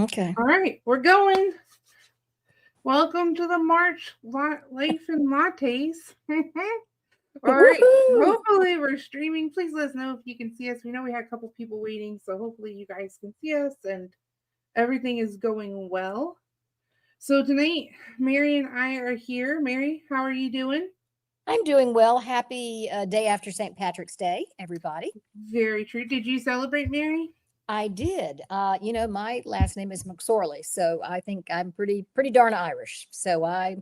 Okay. All right, we're going. Welcome to the March Life and Lattes. All right, Woohoo! hopefully we're streaming. Please let us know if you can see us. We know we had a couple people waiting, so hopefully you guys can see us and everything is going well. So tonight, Mary and I are here. Mary, how are you doing? I'm doing well. Happy day after St. Patrick's Day, everybody. Very true. Did you celebrate, Mary? I did. My last name is McSorley, so I think I'm pretty darn Irish. So I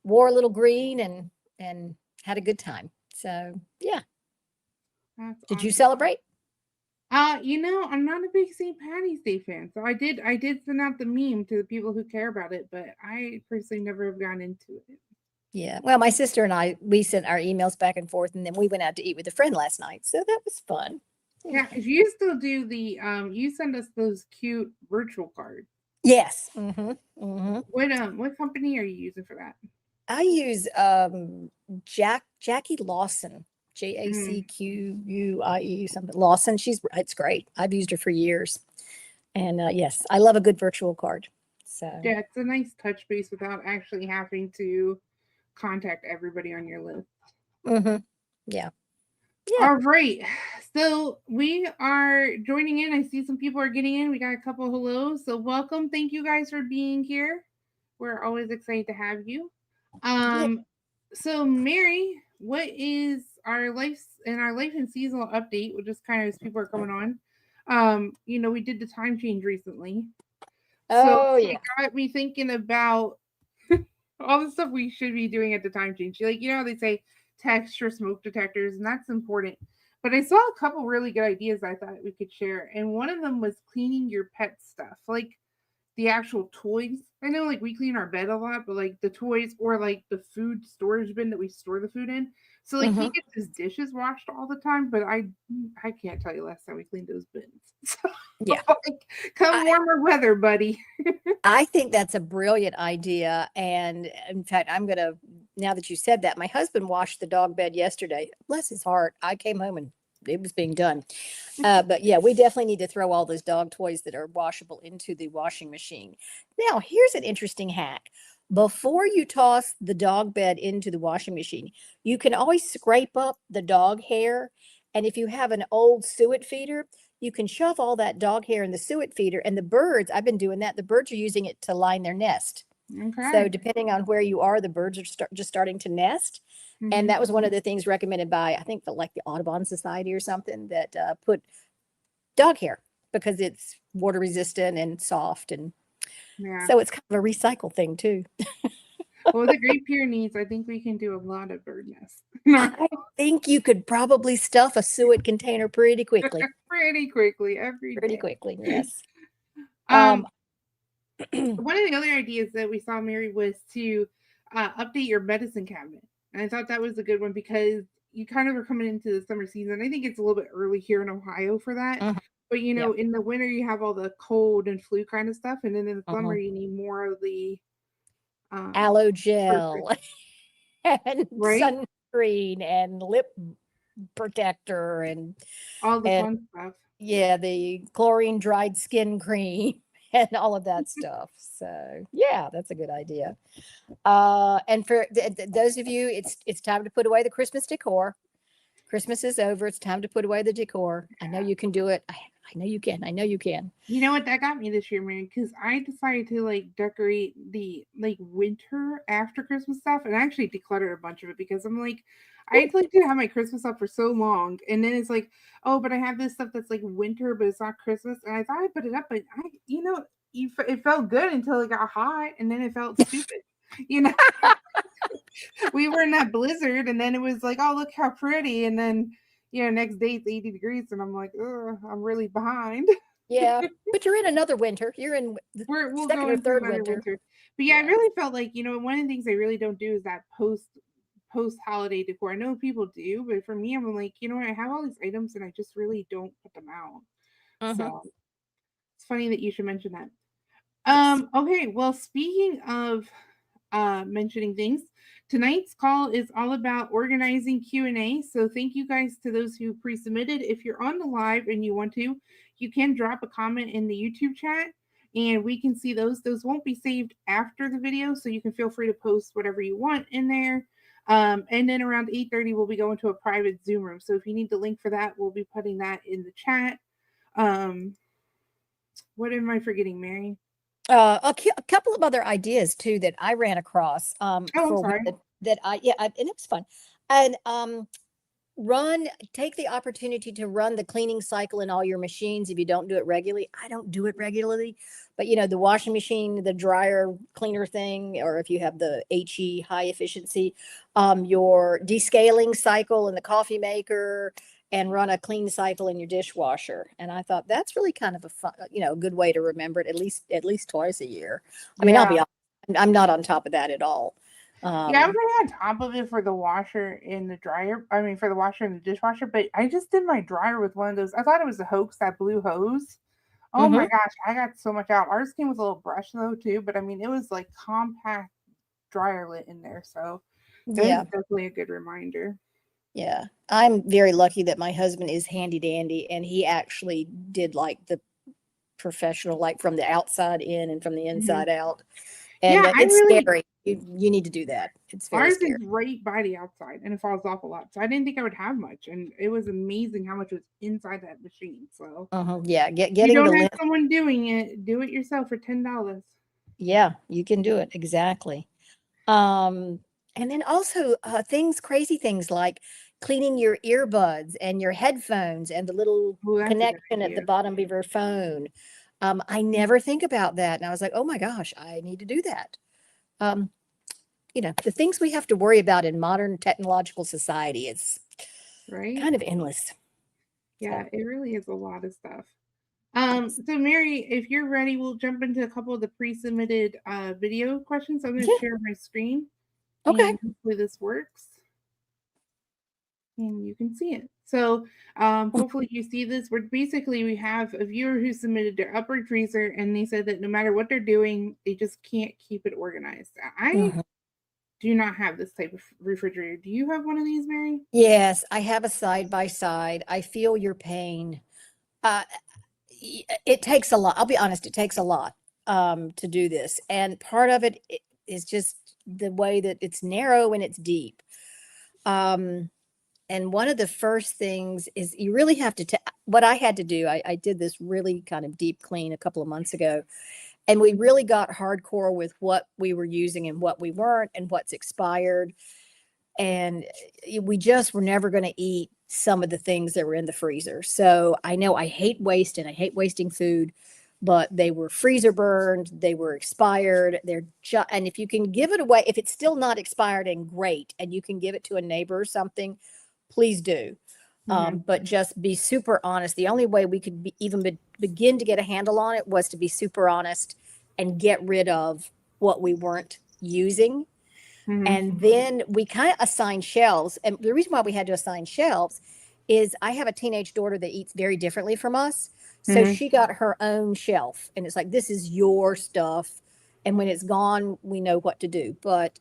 wore a little green and had a good time. So yeah. That's Did you awesome. celebrate? I'm not a big St. Patty's Day fan, so I did send out the meme to the people who care about it, but I personally never have gone into it. Yeah. Well, my sister and I, we sent our emails back and forth, and then we went out to eat with a friend last night. So that was fun. Yeah, Yeah. because you still do you send us those cute virtual cards. Yes. Mm-hmm. What company are you using for that? I use Jackie Lawson, Mm, JACQUIE something Lawson. It's great. I've used her for years, and yes, I love a good virtual card. So yeah, it's a nice touch base without actually having to contact everybody on your list. hmm yeah, yeah, All right. So we are joining in. I see some people are getting in. We got a couple of hellos. So welcome. Thank you guys for being here. We're always excited to have you. yeah. Um, so Mary, what is our life and seasonal update, which is kind of as people are coming on. We did the time change recently. So Oh it yeah. got me thinking about all the stuff we should be doing at the time change. Like, how they say texture smoke detectors, and that's important. But I saw a couple really good ideas I thought we could share. And one of them was cleaning your pet stuff. Like the actual toys. I know like we clean our bed a lot, but like the toys or like the food storage bin that we store the food in. So like he hmm gets his dishes washed all the time, but I can't tell you last time we cleaned those bins. So Yeah. like come I warmer weather, buddy. I think that's a brilliant idea, and in fact, I'm gonna. Now that you said that, my husband washed the dog bed yesterday. Bless his heart. I came home and it was being done. But yeah, we definitely need to throw all those dog toys that are washable into the washing machine. Now, here's an interesting hack. Before you toss the dog bed into the washing machine, you can always scrape up the dog hair. And if you have an old suet feeder, you can shove all that dog hair in the suet feeder. And the birds, I've been doing that, the birds are using it to line their nest. So Okay. depending on where you are, the birds are just starting to nest. And Hmm. that was one of the things recommended by, I think, the Audubon Society or something that put dog hair because it's water resistant and soft. And Yeah. so it's kind of a recycle thing too. Well, the Great Pyrenees, I think we can do a lot of bird nests. No, I think you could probably stuff a suet container pretty quickly. pretty quickly every Pretty day. quickly, yes. Um, Um, One of the other ideas that we saw, Mary, was to update your medicine cabinet. And I thought that was a good one because you kind of are coming into the summer season. I think it's a little bit early here in Ohio for that. mhm, But yep. in the winter you have all the cold and flu kind of stuff, and then in the summer mhm. you need more of the um Aloe person, gel and right? sunscreen and lip protector All the and fun stuff. yeah, the chlorine dried skin cream and all of that stuff. So yeah, that's a good idea. And for those of you, it's time to put away the Christmas decor. Christmas is over. It's time to put away the decor. I know you can do it. I know you can. I know you can. You know what that got me this year, man? Because I decided to like decorate the like winter after Christmas stuff, and I actually decluttered a bunch of it because I'm like, I like to have my Christmas stuff for so long, and then it's like, oh, but I have this stuff that's like winter, but it's not Christmas, and I thought I put it up, but it felt good until it got hot, and then it felt stupid. You know, we were in that blizzard, and then it was like, oh, look how pretty, and then next day it's 80 degrees, and I'm like, ugh, I'm really behind. Yeah, but you're in another winter. You're in the We'll second go or into third another winter. winter. But yeah, I Yeah. really felt like, one of the things I really don't do is that post holiday decor. I know people do, but for me, I'm like, I have all these items and I just really don't put them out. hmm So it's funny that you should mention that. Yes. Okay, well, speaking of mentioning things, tonight's call is all about organizing Q&A. So thank you guys to those who pre-submitted. If you're on the live and you want to, you can drop a comment in the YouTube chat. and we can see those. Those won't be saved after the video, so you can feel free to post whatever you want in there. And then around 8:30, we'll be going to a private Zoom room. So if you need the link for that, we'll be putting that in the chat. What am I forgetting, Mary? A couple of other ideas too that I ran across I'm for sorry. that and it was fun. And take the opportunity to run the cleaning cycle in all your machines if you don't do it regularly. I don't do it regularly, but the washing machine, the dryer cleaner thing, or if you have the HE high efficiency, your descaling cycle in the coffee maker, and run a clean cycle in your dishwasher. And I thought that's really kind of a fun, a good way to remember it at least twice a year. I mean, Yeah. I'm not on top of that at all. Yeah, I was really on top of it for the washer and the dryer. I mean, for the washer and the dishwasher, but I just did my dryer with one of those. I thought it was a hoax, that blue hose. Oh my Mhm. gosh, I got so much out. Ours came with a little brush though too, but I mean, it was like compact dryer lit in there, so it was Yeah. definitely a good reminder. Yeah. I'm very lucky that my husband is handy dandy and he actually did like the professional, like from the outside in and from the Mhm. inside out. Yeah, And I it's really scary. You need to do that. It's very ours scary. is right by the outside and it falls off a lot. So I didn't think I would have much, and it was amazing how much was inside that machine. So Yeah. if you Getting the don't have lint. someone doing it, do it yourself for $10. Yeah, you can do it. Exactly. Um, and then also crazy things like cleaning your earbuds and your headphones and the little Oh, that's a good connection at the idea. bottom of your phone. I never think about that. And I was like, oh my gosh, I need to do that. Um, the things we have to worry about in modern technological society is Right? kind of endless. Yeah, So, it really is a lot of stuff. yes. So Mary, if you're ready, we'll jump into a couple of the pre-submitted video questions. I'm going to Yeah. share my screen, Okay. and hopefully this works and you can see it. So hopefully you see this. We have a viewer who submitted their upward freezer, and they said that no matter what they're doing, they just can't keep it organized. I Mhm. do not have this type of refrigerator. Do you have one of these, Mary? Yes, I have a side by side. I feel your pain. Uh, it takes a lot. I'll be honest, it takes a lot to do this. And part of it is just the way that it's narrow and it's deep. Um, and one of the first things is you really have to, what I had to do, I did this really kind of deep clean a couple of months ago. And we really got hardcore with what we were using and what we weren't and what's expired. And we just were never going to eat some of the things that were in the freezer. So I know I hate waste and I hate wasting food, but they were freezer burned, they were expired. And if you can give it away, if it's still not expired and great, and you can give it to a neighbor or something, please do. Mm-hmm. But just be super honest. The only way we could begin to get a handle on it was to be super honest and get rid of what we weren't using. Mm-hmm. And then we kind of assigned shelves. And the reason why we had to assign shelves is I have a teenage daughter that eats very differently from us. So Mm-hmm. she got her own shelf. And it's like, this is your stuff. And when it's gone, we know what to do. But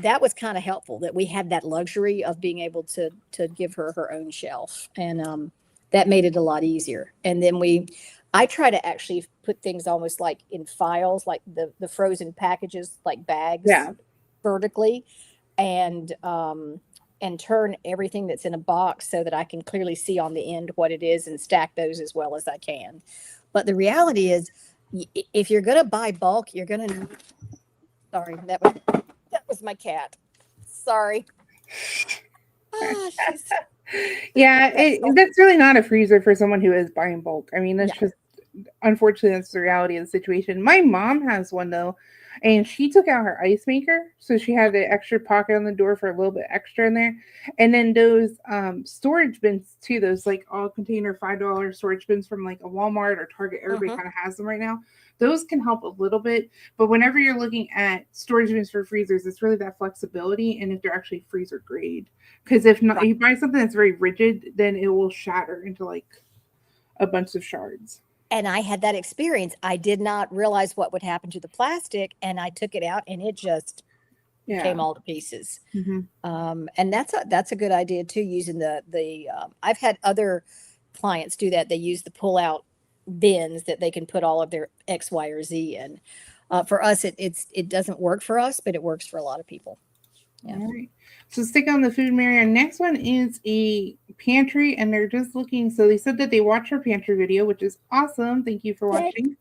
that was kind of helpful that we had that luxury of being able to give her her own shelf. And that made it a lot easier. And then I try to actually put things almost like in files, like the frozen packages, like bags Yeah. vertically, and turn everything that's in a box so that I can clearly see on the end what it is and stack those as well as I can. But the reality is, if you're going to buy bulk, you're going to. Sorry, that was my cat. Sorry. Ah, she's Yeah, special. that's really not a freezer for someone who is buying bulk. I mean, No. that's just unfortunately that's the reality of the situation. My mom has one though, and she took out her ice maker, so she had the extra pocket on the door for a little bit extra in there, and then those storage bins too. Those like all container $5 storage bins from like a Walmart or Target. Everybody Mm-hmm. kind of has them right now. Those can help a little bit, but whenever you're looking at storage bins for freezers, it's really that flexibility and if they're actually freezer grade. Because if not, Right. if you buy something that's very rigid, then it will shatter into like a bunch of shards. And I had that experience. I did not realize what would happen to the plastic, and I took it out, and it just Yeah. came all to pieces. Hmm. And that's a good idea too. Using I've had other clients do that. They use the pull out bins that they can put all of their X, Y, or Z in. For us, it doesn't work for us, but it works for a lot of people. Yeah. All right. So stick on the food, Mary. Our next one is a pantry, and they're just looking. So they said that they watched our pantry video, which is awesome. Thank you for Yay. watching.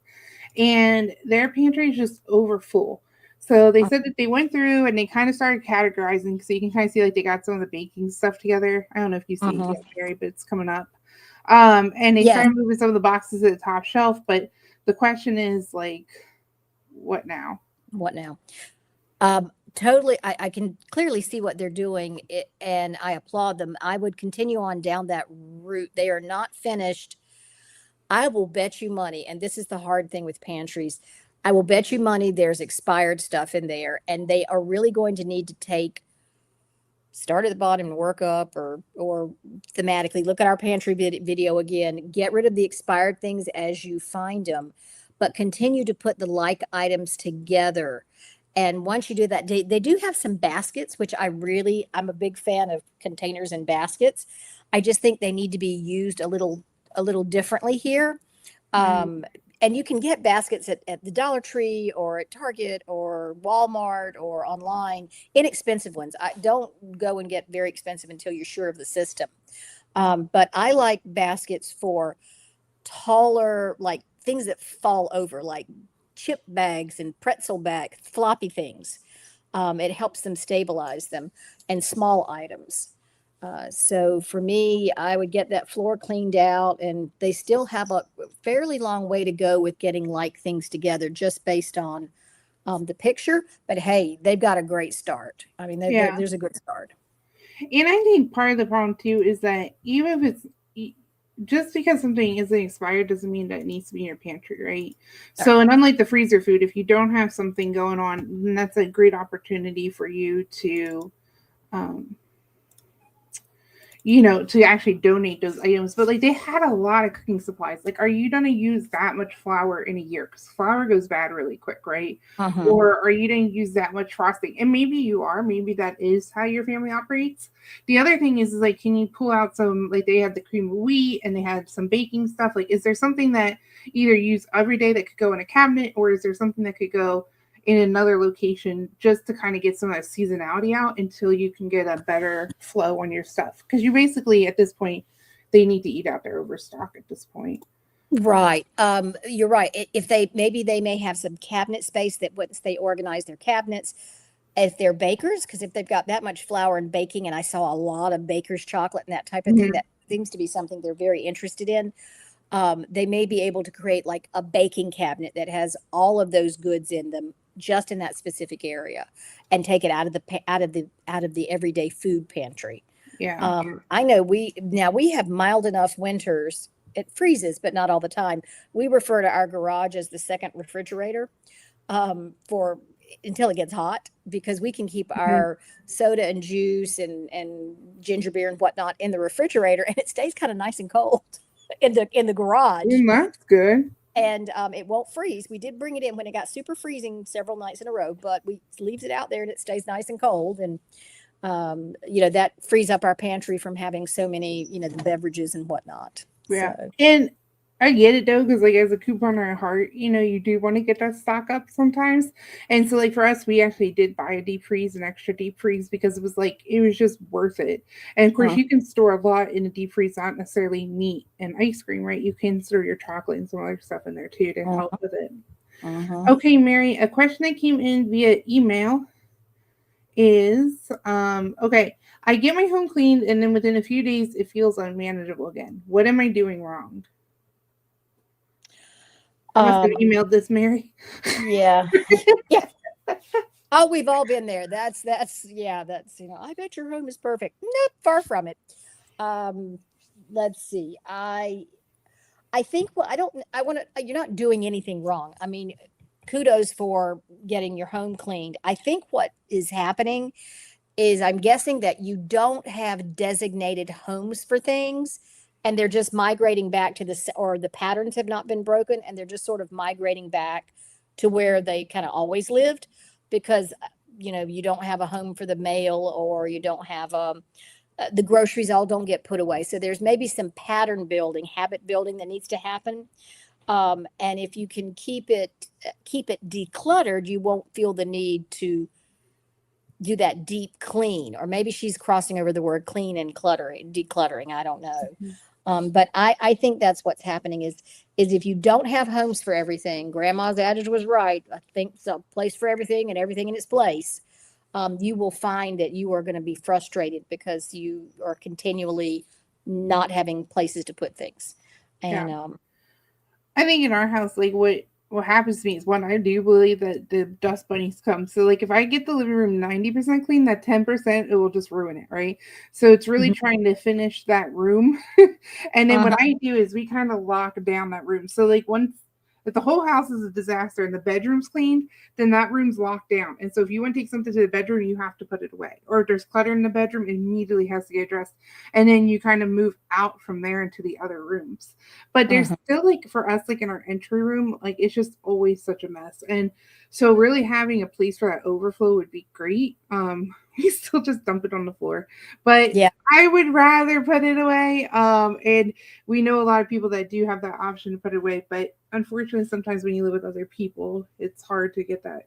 And their pantry is just over full. So they said that they went through and they kind of started categorizing. So you can kind of see like they got some of the baking stuff together. I don't know if you see it Uh-huh. yet, Mary, but it's coming up. And they Yes. started moving some of the boxes to the top shelf. But the question is like, what now? What now? Totally. I can clearly see what they're doing, and I applaud them. I would continue on down that route. They are not finished. I will bet you money, and this is the hard thing with pantries. I will bet you money there's expired stuff in there, and they are really going to need to start at the bottom and work up, or thematically look at our pantry video again. Get rid of the expired things as you find them, but continue to put the like items together. And once you do that, they do have some baskets, which I'm a big fan of containers and baskets. I just think they need to be used a little differently here. Mm, Um, and you can get baskets at the Dollar Tree or at Target or Walmart or online, inexpensive ones. I don't go and get very expensive until you're sure of the system. But I like baskets for taller, like things that fall over, like chip bags and pretzel bag, floppy things. It helps them stabilize them, and small items. So for me, I would get that floor cleaned out, and they still have a fairly long way to go with getting like things together just based on the picture. But hey, they've got a great start. I mean, yeah. there's a good start. And I think part of the problem too is that even if it's just because something isn't expired doesn't mean that it needs to be in your pantry, right? Right. So, and unlike the freezer food, if you don't have something going on, then that's a great opportunity for you to um, to actually donate those items. But like they had a lot of cooking supplies. Like, are you gonna use that much flour in a year? Because flour goes bad really quick, right? Uh-huh. Or are you gonna use that much frosting? And maybe you are. Maybe that is how your family operates. The other thing is like, can you pull out some? Like they had the cream of wheat and they had some baking stuff. Like, is there something that either use every day that could go in a cabinet, or is there something that could go in another location just to kind of get some of that seasonality out until you can get a better flow on your stuff? Because you basically at this point they need to eat out their overstock at this point. Right. You're right. If maybe they may have some cabinet space that once they organize their cabinets, if they're bakers, because if they've got that much flour and baking, and I saw a lot of baker's chocolate and that type of thing, Mhm. that seems to be something they're very interested in. They may be able to create like a baking cabinet that has all of those goods in them just in that specific area, and take it out of the everyday food pantry. Yeah. I know we have mild enough winters. It freezes, but not all the time. We refer to our garage as the second refrigerator, for until it gets hot, because we can keep Mhm. our soda and juice and ginger beer and whatnot in the refrigerator, and it stays kind of nice and cold in the garage, That's good. and it won't freeze. We did bring it in when it got super freezing several nights in a row, but we leaves it out there and it stays nice and cold, and that frees up our pantry from having so many, the beverages and whatnot. Yeah. So, And I get it though, because like as a couponer at heart, you do want to get that stock up sometimes. And so like for us, we actually did buy a deep freeze, an extra deep freeze, because it was just worth it. And of course uh, you can store a lot in a deep freeze, not necessarily meat and ice cream, right? You can store your chocolate and some other stuff in there too to uh, help with it. uh, Okay, Mary, a question that came in via email is okay. I get my home cleaned and then within a few days it feels unmanageable again. What am I doing wrong? I must have um, emailed this, Mary. yeah, yeah. Oh, we've all been there. Yeah, I bet your home is perfect. Nope, far from it. Um, let's see. I think, well, I want to, you're not doing anything wrong. I mean, kudos for getting your home cleaned. I think what is happening is, I'm guessing that you don't have designated homes for things, and they're just migrating back or the patterns have not been broken, and they're just sort of migrating back to where they kind of always lived, because you don't have a home for the mail, or you don't have the groceries all don't get put away. So there's maybe some pattern building, habit building that needs to happen. And if you can keep it decluttered, you won't feel the need to do that deep clean. Or maybe she's crossing over the word clean and cluttering, decluttering. I don't know. Mhm. But I think that's what's happening is if you don't have homes for everything, grandma's adage was right. I think it's a place for everything and everything in its place. You will find that you are going to be frustrated because you are continually not having places to put things. Yeah. And I think in our house, like what happens to me is one, I do believe that the dust bunnies come. So like if I get the living room 90% clean, that 10% it will just ruin it, right? So it's really Mhm. trying to finish that room. And then what Uh-huh. I do is we kind of lock down that room. So like once if the whole house is a disaster and the bedroom's clean, then that room's locked down. And so if you want to take something to the bedroom, you have to put it away. Or if there's clutter in the bedroom, it immediately has to get addressed. And then you kind of move out from there into the other rooms. But there's Uh-huh. still like for us, like in our entry room, like it's just always such a mess. And so really having a place for that overflow would be great. We still just dump it on the floor. But Yeah. I would rather put it away. And we know a lot of people that do have that option to put it away, but unfortunately sometimes when you live with other people, it's hard to get that,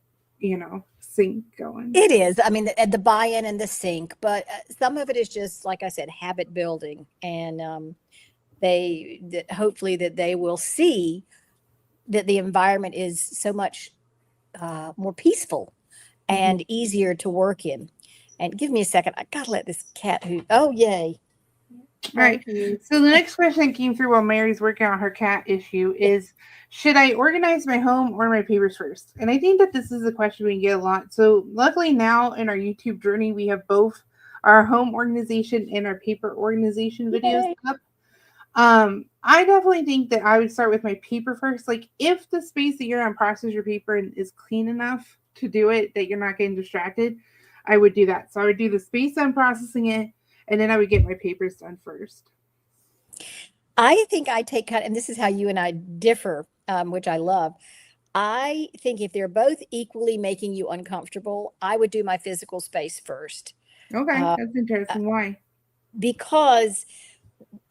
sync going. It is. I mean, the buy-in and the sync, but some of it is just, like I said, habit building. And that hopefully that they will see that the environment is so much more peaceful Mhm. and easier to work in. And give me a second. I gotta let this cat who. Oh, yay! All right. Thank you. So the next question that came through while Mary's working on her cat issue is, should I organize my home or my papers first? And I think that this is a question we get a lot. So luckily now in our YouTube journey, we have both our home organization and our paper organization videos Yay. up. I definitely think that I would start with my paper first. Like if the space that you're on process your paper and is clean enough to do it, that you're not getting distracted, I would do that. So I would do the space on processing it, and then I would get my papers done first. I think I take kind, and this is how you and I differ, which I love. I think if they're both equally making you uncomfortable, I would do my physical space first. Okay, Uh, that's uh, interesting. Why? because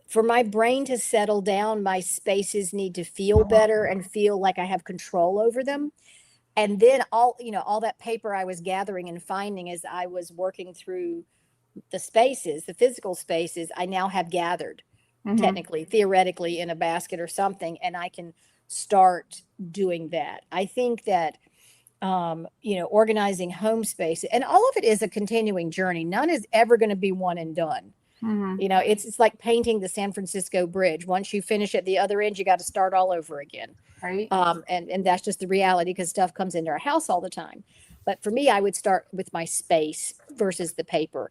for my brain to settle down, my spaces need to feel better and feel like I have control over them. And then all that paper I was gathering and finding as I was working through the spaces, the physical spaces, I now have gathered Mm-hmm. technically, theoretically in a basket or something, and I can start doing that. I think that organizing home space and all of it is a continuing journey. None is ever going to be one and done. Mm-hmm. It's like painting the San Francisco Bridge. Once you finish at the other end, you got to start all over again. Right. And that's just the reality because stuff comes into our house all the time. But for me, I would start with my space versus the paper.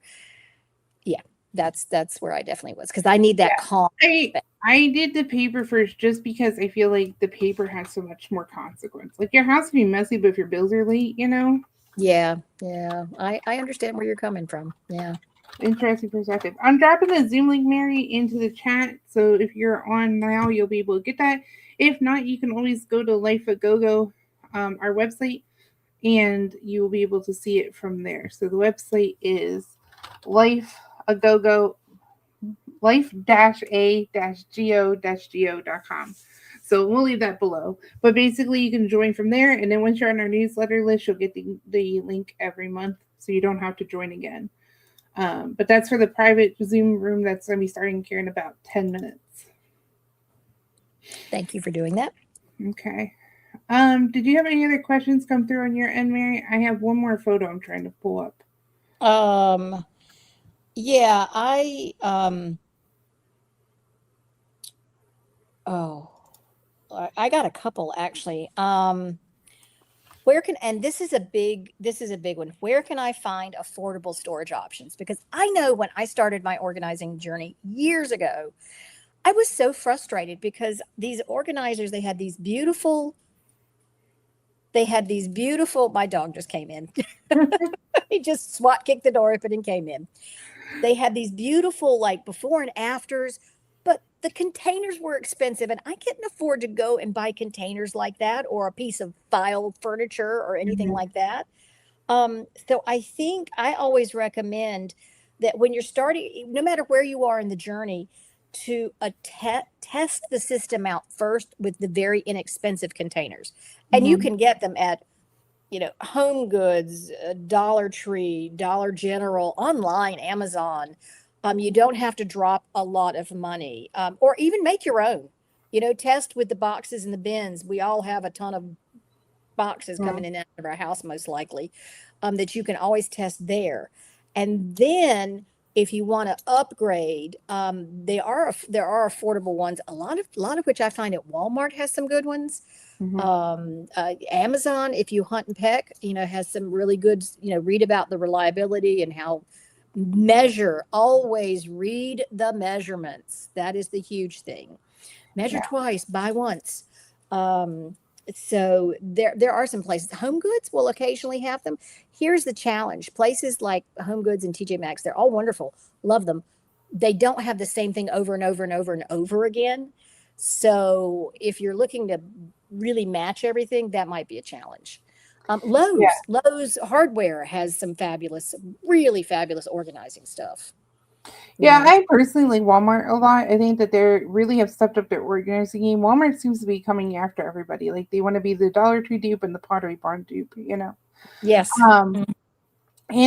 Yeah, that's where I definitely was because I need that calm. I I did the paper first just because I feel like the paper has so much more consequence. Like your house can be messy, but if your bills are late. Yeah, yeah. I understand where you're coming from. Yeah. Interesting perspective. I'm dropping the Zoom link, Mary, into the chat. So if you're on now, you'll be able to get that. If not, you can always go to Life at GoGo, our website, and you will be able to see it from there. So the website is life a go go life-a-go-go.com. So we'll leave that below. But basically, you can join from there. And then once you're on our newsletter list, you'll get the link every month. So you don't have to join again. But that's for the private Zoom room that's going to be starting here in about 10 minutes. Thank you for doing that. Okay. Did you have any other questions come through on your end, Mary? I have one more photo I'm trying to pull up. Um, yeah, oh, I got a couple actually. Where can and this is a big one. Where can I find affordable storage options? Because I know when I started my organizing journey years ago, I was so frustrated because these organizers, they had these beautiful, my dog just came in. He just swat kicked the door open and came in. They had these beautiful like before and afters, but the containers were expensive and I couldn't afford to go and buy containers like that or a piece of file furniture or anything Mhm. like that. So I think I always recommend that when you're starting, no matter where you are in the journey, to test the system out first with the very inexpensive containers. And you can get them at, Home Goods, Dollar Tree, Dollar General, online, Amazon. You don't have to drop a lot of money, or even make your own. Test with the boxes and the bins. We all have a ton of boxes coming in and out of our house, most likely, that you can always test there. And then if you want to upgrade, there are affordable ones. A lot of which I find at Walmart has some good ones. Amazon, if you hunt and peck, has some really good, read about the reliability and how always read the measurements. That is the huge thing. Measure twice, buy once. Um, so there are some places. Home Goods will occasionally have them. Here's the challenge. Places like Home Goods and TJ Maxx, they're all wonderful. Love them. They don't have the same thing over and over and over and over again. So if you're looking to really match everything, that might be a challenge. Lowe's Hardware has some really fabulous organizing stuff. Yeah, I personally like Walmart a lot. I think that they really have stepped up their organizing game. Walmart seems to be coming after everybody. Like they want to be the Dollar Tree dupe and the Pottery Barn dupe, Yes. And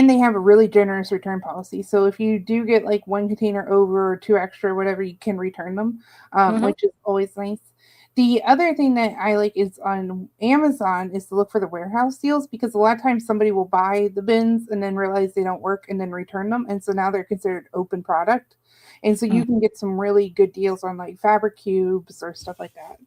they have a really generous return policy. So if you do get like one container over or two extra, or whatever, you can return them, which is always nice. The other thing that I like is on Amazon is to look for the warehouse deals, because a lot of times somebody will buy the bins and then realize they don't work and then return them. And so now they're considered open product. And so you can get some really good deals on like fabric cubes or stuff like that.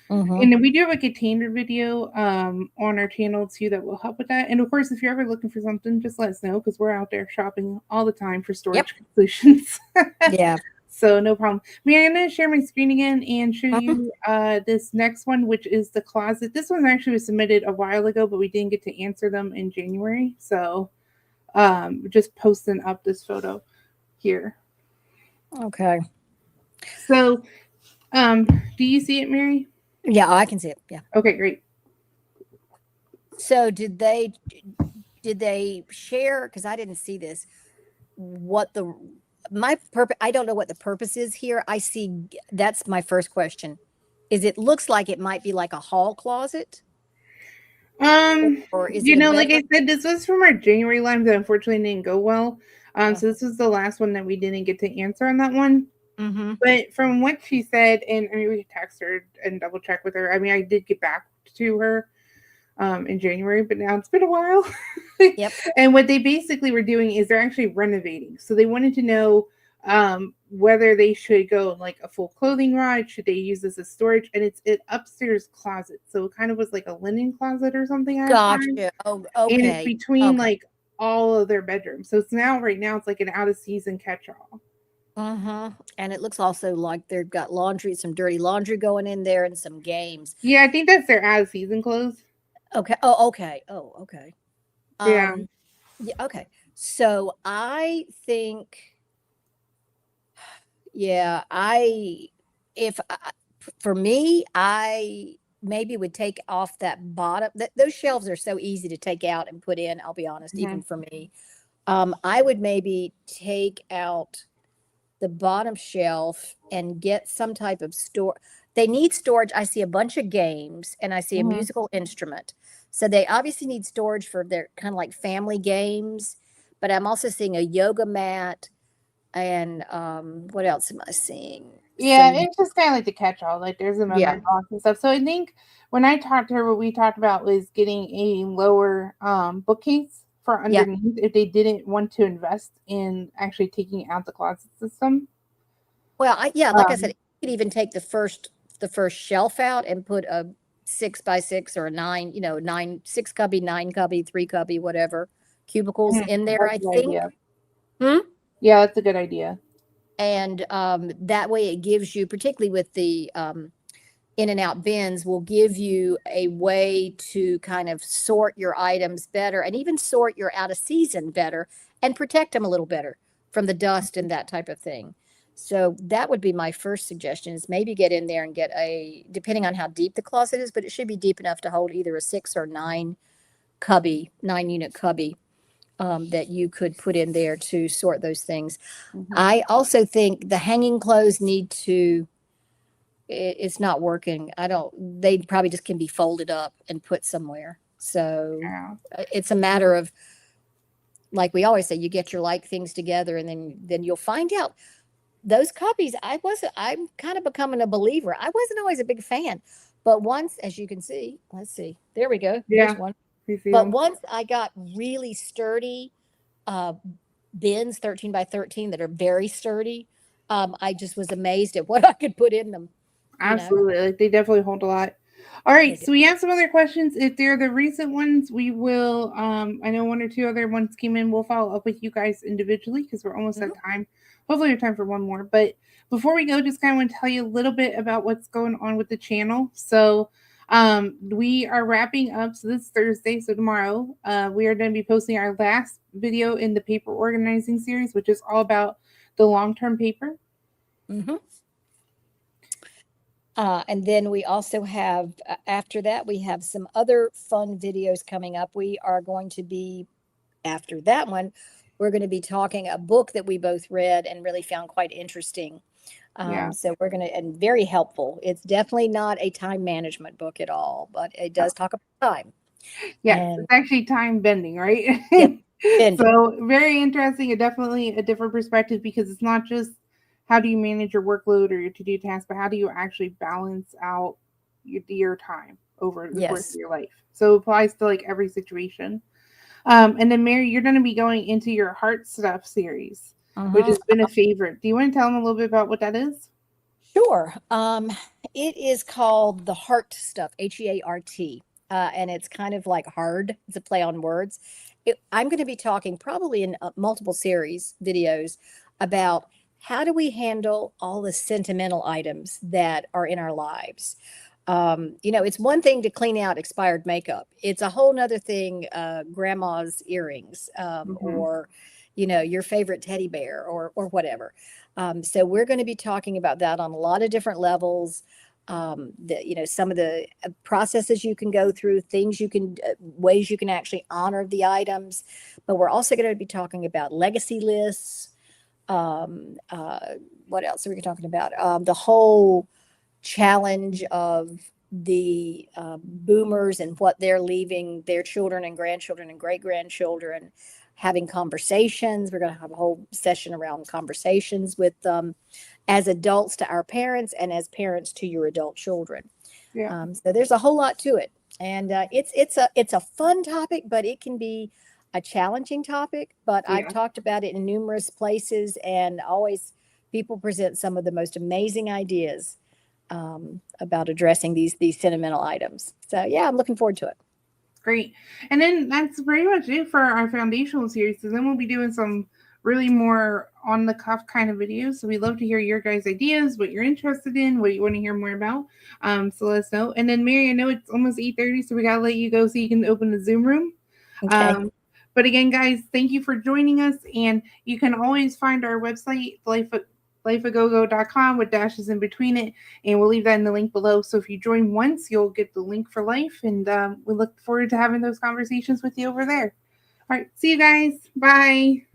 And then we do have a container video on our channel too that will help with that. And of course, if you're ever looking for something, just let us know, because we're out there shopping all the time for storage solutions. Yeah. So no problem. Mary, I'm going to share my screen again and show you this next one, which is the closet. This one actually was submitted a while ago, but we didn't get to answer them in January. So just posting up this photo here. Okay. So do you see it, Mary? Yeah, I can see it. Yeah. Okay, great. So did they share, because I didn't see this, what my purpose, I don't know what the purpose is here. That's my first question. It looks like it might be like a hall closet. Or is it like I said, this was from our January line that unfortunately didn't go well. So this was the last one that we didn't get to answer on that one. But from what she said, and I mean, we could text her and double check with her. I mean, I did get back to her in January, but now it's been a while. Yep. And what they basically were doing is they're actually renovating. So they wanted to know whether they should go like a full clothing rod. Should they use this as storage? And it's an upstairs closet. So it kind of was like a linen closet or something. Gotcha. Oh, okay. And it's between like all of their bedrooms. So it's right now it's like an out of season catch-all. And it looks also like they've got some dirty laundry going in there, and some games. Yeah, I think that's their out of season clothes. Okay. Oh, okay. Oh, okay. Yeah. Yeah. Okay. So I think, yeah, for me, I maybe would take off that bottom. Those shelves are so easy to take out and put in. I'll be honest, even for me, I would maybe take out the bottom shelf and get some type of store. They need storage. I see a bunch of games, and I see a musical instrument. So they obviously need storage for their kind of like family games. But I'm also seeing a yoga mat, and what else am I seeing? Yeah, it's just kind of like the catch-all. Like there's a memory box and stuff. So I think when I talked to her, what we talked about was getting a lower bookcase for underneath if they didn't want to invest in actually taking out the closet system. Well, like I said, you could even take the first shelf out and put a 6x6 or a 9, 6 cubby, 9 cubby, 3 cubby, whatever cubicles in there. I think. Yeah, that's a good idea. And that way, it gives you, particularly with the in and out bins, will give you a way to kind of sort your items better, and even sort your out of season better, and protect them a little better from the dust and that type of thing. So that would be my first suggestion, is maybe get in there and get depending on how deep the closet is, but it should be deep enough to hold either a 6 or 9 unit cubby. that you could put in there to sort those things. Mhm. I also think the hanging clothes need to, it's not working. I don't, they probably just can be folded up and put somewhere. So Yeah. it's a matter of, like we always say, you get your like things together, and then you'll find out those copies. I'm kind of becoming a believer. I wasn't always a big fan, but once, as you can see, let's see, there we go. There's Yeah. one. We see But them. once I got really sturdy uh, bins, 13 by 13, that are very sturdy, I just was amazed at what I could put in them, you know. Absolutely. Like they definitely hold a lot. All They right, do. so we have some other questions. If they're the recent ones, we will I know one or two other ones came in. We'll follow up with you guys individually because we're almost at Mhm. time. Hopefully we have time for one more. But before we go, just kind of want to tell you a little bit about what's going on with the channel. So we are wrapping up. So this Thursday, so tomorrow, we are going to be posting our last video in the paper organizing series, which is all about the long-term paper. Mhm. And then we also have, after that, we have some other fun videos coming up. We are going to be, after that one, we're going to be talking a book that we both read and really found quite interesting. Yeah. So we're going to, and very helpful. It's definitely not a time management book at all, but it does talk about time. Yes, And it's actually time bending, right? yep, bending. So very interesting and definitely a different perspective because it's not just how do you manage your workload or your to-do tasks, but how do you actually balance out your time over the course of Yes. your life. So it applies to like every situation. And then Mary, you're going to be going into your heart stuff series, which Mhm. has been a favorite. Do you want to tell them a little bit about what that is? Sure. It is called the Heart Stuff, Heart. And it's kind of like hard. It's a play on words. I'm going to be talking probably in multiple series videos about how do we handle all the sentimental items that are in our lives. It's one thing to clean out expired makeup. It's a whole nother thing, grandma's earrings, Mm-hmm. or, your favorite teddy bear, or whatever. So we're going to be talking about that on a lot of different levels. Some of the processes you can go through, things you can, ways you can actually honor the items. But we're also going to be talking about legacy lists. Um, uh, what else are we talking about? The whole challenge of the boomers and what they're leaving their children and grandchildren and great grandchildren, having conversations. We're going to have a whole session around conversations with as adults to our parents and as parents to your adult children. Yeah. So there's a whole lot to it, and it's a fun topic, but it can be a challenging topic. But I've Yeah. talked about it in numerous places, and always people present some of the most amazing ideas about addressing these sentimental items. So yeah, I'm looking forward to it. Great. And then that's pretty much it for our foundational series. So then we'll be doing some really more on the cuff kind of videos. So we love to hear your guys' ideas, what you're interested in, what you want to hear more about. So let us know. And then Mary, I know it's almost 8:30, so we gotta let you go so you can open the Zoom room. Okay. Um, but again, guys, thank you for joining us. And you can always find our website, lifeagogo.com, with dashes in between it. And we'll leave that in the link below. So if you join once, you'll get the link for life. And we look forward to having those conversations with you over there. All right. See you guys. Bye.